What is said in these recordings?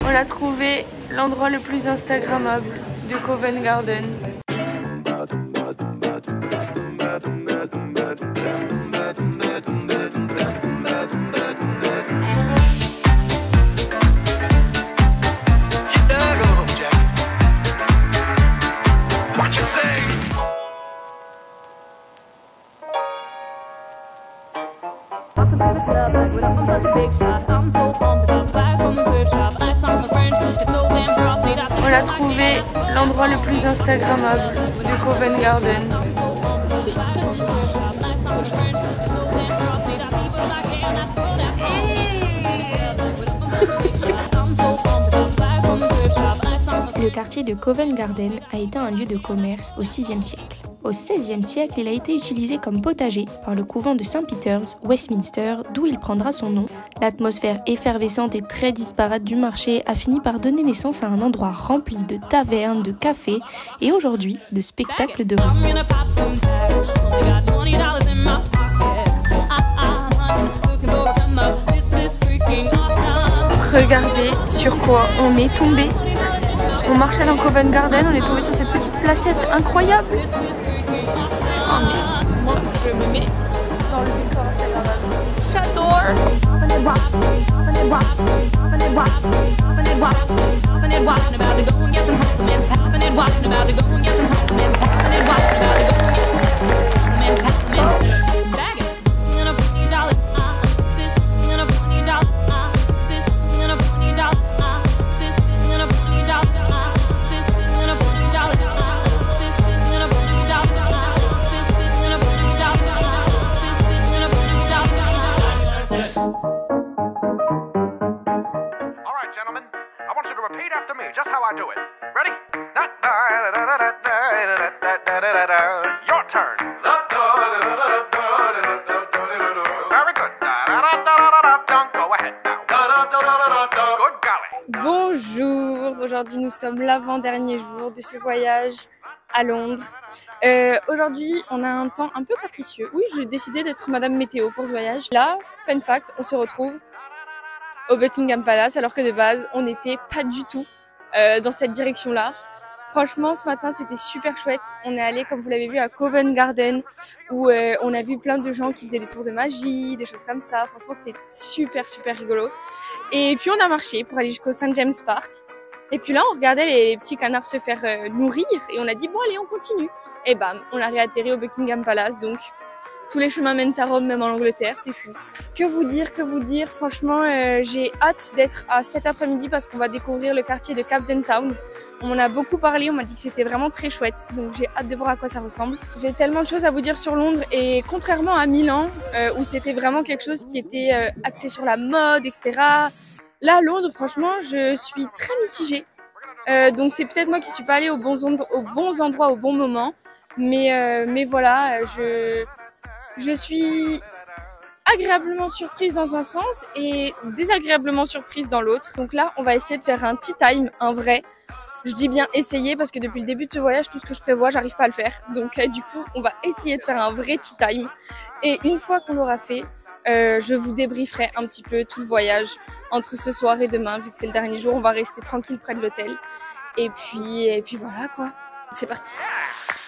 On a trouvé l'endroit le plus instagrammable de Covent Garden. On a trouvé l'endroit le plus instagrammable de Covent Garden. C'est petit ça. Le quartier de Covent Garden a été un lieu de commerce au VIe siècle. Au XVIe siècle, il a été utilisé comme potager par le couvent de St. Peter's, Westminster, d'où il prendra son nom. L'atmosphère effervescente et très disparate du marché a fini par donner naissance à un endroit rempli de tavernes, de cafés et aujourd'hui de spectacles de rue. Regardez sur quoi on est tombé. On marchait dans Covent Garden, on est tombé sur cette petite placette incroyable. Oh mais moi je me mets dans le décor. J'adore. Just how I do it. Ready? Your turn. Very good. Go ahead now. Good golly. Bonjour, aujourd'hui nous sommes l'avant-dernier jour de ce voyage à Londres. Aujourd'hui on a un temps un peu capricieux. Oui, j'ai décidé d'être Madame Météo pour ce voyage. Là, fun fact, on se retrouve au Buckingham Palace alors que de base on n'était pas du tout dans cette direction-là. Franchement, ce matin, c'était super chouette. On est allé, comme vous l'avez vu, à Covent Garden où on a vu plein de gens qui faisaient des tours de magie, des choses comme ça. Franchement, c'était super rigolo. Et puis, on a marché pour aller jusqu'au St. James Park. Et puis là, on regardait les petits canards se faire nourrir et on a dit, bon, allez, on continue. Et bam, on a réatterri au Buckingham Palace. Donc, tous les chemins mènent à Rome, même en Angleterre, c'est fou. Que vous dire, franchement, j'ai hâte d'être à cet après-midi parce qu'on va découvrir le quartier de Camden Town. On m'en a beaucoup parlé, on m'a dit que c'était vraiment très chouette, donc j'ai hâte de voir à quoi ça ressemble. J'ai tellement de choses à vous dire sur Londres et contrairement à Milan, où c'était vraiment quelque chose qui était axé sur la mode, etc. Là, à Londres, franchement, je suis très mitigée. Donc c'est peut-être moi qui suis pas allée aux bons endroits au bon moment, mais voilà, je suis agréablement surprise dans un sens et désagréablement surprise dans l'autre. Donc là, on va essayer de faire un tea time, un vrai. Je dis bien essayer parce que depuis le début de ce voyage, tout ce que je prévois, j'arrive pas à le faire. Donc du coup, on va essayer de faire un vrai tea time. Et une fois qu'on l'aura fait, je vous débrieferai un petit peu tout le voyage entre ce soir et demain. Vu que c'est le dernier jour, on va rester tranquille près de l'hôtel. Et puis voilà quoi. C'est parti.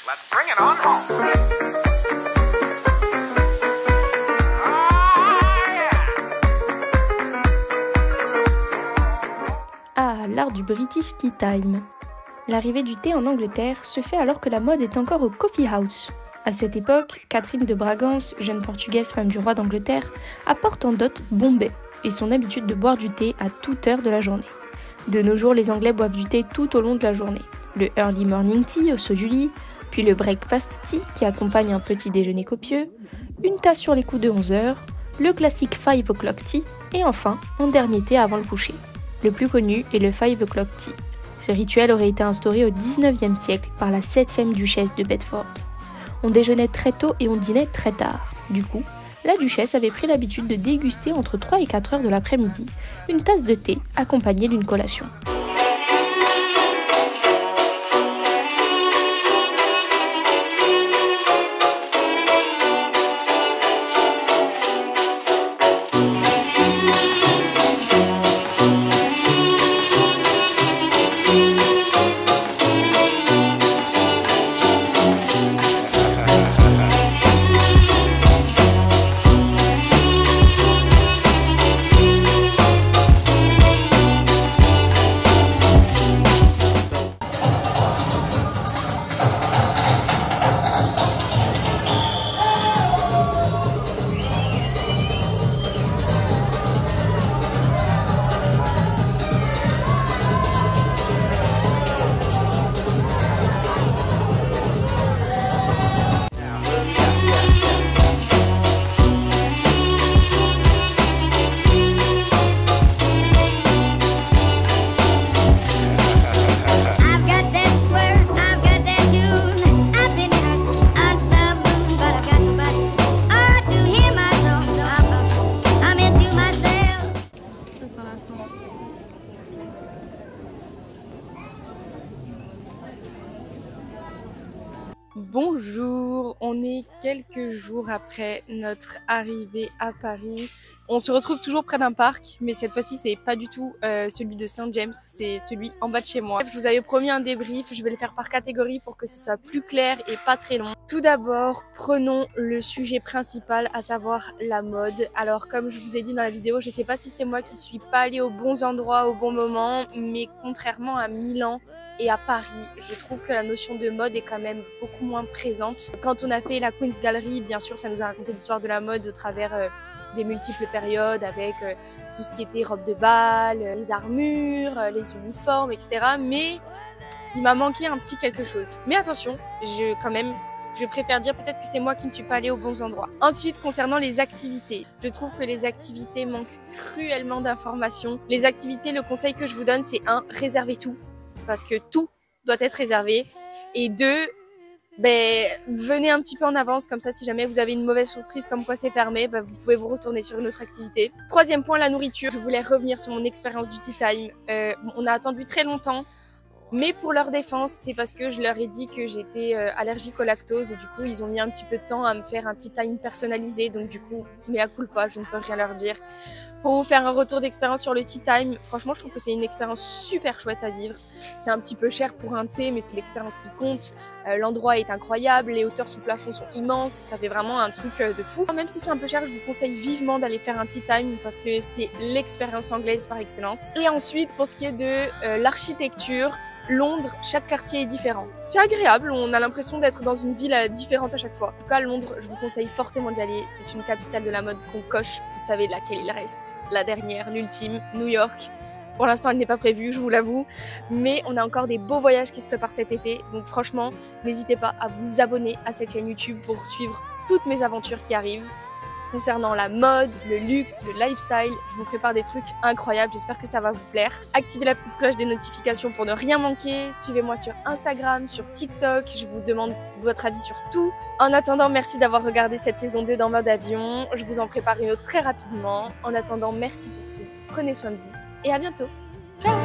Let's bring it on home. L'art du British Tea Time. L'arrivée du thé en Angleterre se fait alors que la mode est encore au coffee house. À cette époque, Catherine de Bragance, jeune portugaise femme du roi d'Angleterre, apporte en dot Bombay et son habitude de boire du thé à toute heure de la journée. De nos jours, les Anglais boivent du thé tout au long de la journée. Le early morning tea au saut du lit, puis le breakfast tea qui accompagne un petit déjeuner copieux, une tasse sur les coups de 11h, le classique 5 o'clock tea et enfin un dernier thé avant le coucher. Le plus connu est le 5 o'clock tea. Ce rituel aurait été instauré au 19e siècle par la 7e duchesse de Bedford. On déjeunait très tôt et on dînait très tard. Du coup, la duchesse avait pris l'habitude de déguster entre 3 et 4 heures de l'après-midi une tasse de thé accompagnée d'une collation. Bonjour, on est quelques jours après notre arrivée à Paris. On se retrouve toujours près d'un parc, mais cette fois-ci c'est pas du tout celui de Saint James, c'est celui en bas de chez moi. Je vous avais promis un débrief, je vais le faire par catégorie pour que ce soit plus clair et pas très long. Tout d'abord, prenons le sujet principal, à savoir la mode. Alors comme je vous ai dit dans la vidéo, je sais pas si c'est moi qui suis pas allée aux bons endroits au bon moment, mais contrairement à Milan et à Paris, je trouve que la notion de mode est quand même beaucoup moins présente. Quand on a fait la Queen's Gallery, bien sûr ça nous a raconté l'histoire de la mode au travers des multiples périodes avec tout ce qui était robe de bal, les armures, les uniformes, etc. Mais il m'a manqué un petit quelque chose. Mais attention, je préfère dire peut-être que c'est moi qui ne suis pas allée aux bons endroits. Ensuite, concernant les activités, je trouve que les activités manquent cruellement d'informations. Les activités, le conseil que je vous donne, c'est 1, réservez tout, parce que tout doit être réservé. Et 2, venez un petit peu en avance, comme ça si jamais vous avez une mauvaise surprise comme quoi c'est fermé, vous pouvez vous retourner sur une autre activité. Troisième point, la nourriture. Je voulais revenir sur mon expérience du tea time. On a attendu très longtemps, mais pour leur défense, c'est parce que je leur ai dit que j'étais allergique au lactose et du coup ils ont mis un petit peu de temps à me faire un tea time personnalisé, donc du coup, mea culpa, je ne peux rien leur dire. Pour vous faire un retour d'expérience sur le tea time, franchement je trouve que c'est une expérience super chouette à vivre. C'est un petit peu cher pour un thé, mais c'est l'expérience qui compte. L'endroit est incroyable, les hauteurs sous plafond sont immenses, ça fait vraiment un truc de fou. Même si c'est un peu cher, je vous conseille vivement d'aller faire un tea time parce que c'est l'expérience anglaise par excellence. Et ensuite, pour ce qui est de l'architecture, Londres, chaque quartier est différent. C'est agréable, on a l'impression d'être dans une ville différente à chaque fois. En tout cas, Londres, je vous conseille fortement d'y aller. C'est une capitale de la mode qu'on coche, vous savez laquelle il reste. La dernière, l'ultime, New York. Pour l'instant, elle n'est pas prévue, je vous l'avoue. Mais on a encore des beaux voyages qui se préparent cet été. Donc franchement, n'hésitez pas à vous abonner à cette chaîne YouTube pour suivre toutes mes aventures qui arrivent. Concernant la mode, le luxe, le lifestyle, je vous prépare des trucs incroyables, j'espère que ça va vous plaire. Activez la petite cloche des notifications pour ne rien manquer, suivez-moi sur Instagram, sur TikTok, je vous demande votre avis sur tout. En attendant, merci d'avoir regardé cette saison 2 dans mode avion, je vous en prépare une autre très rapidement. En attendant, merci pour tout, prenez soin de vous et à bientôt. Ciao!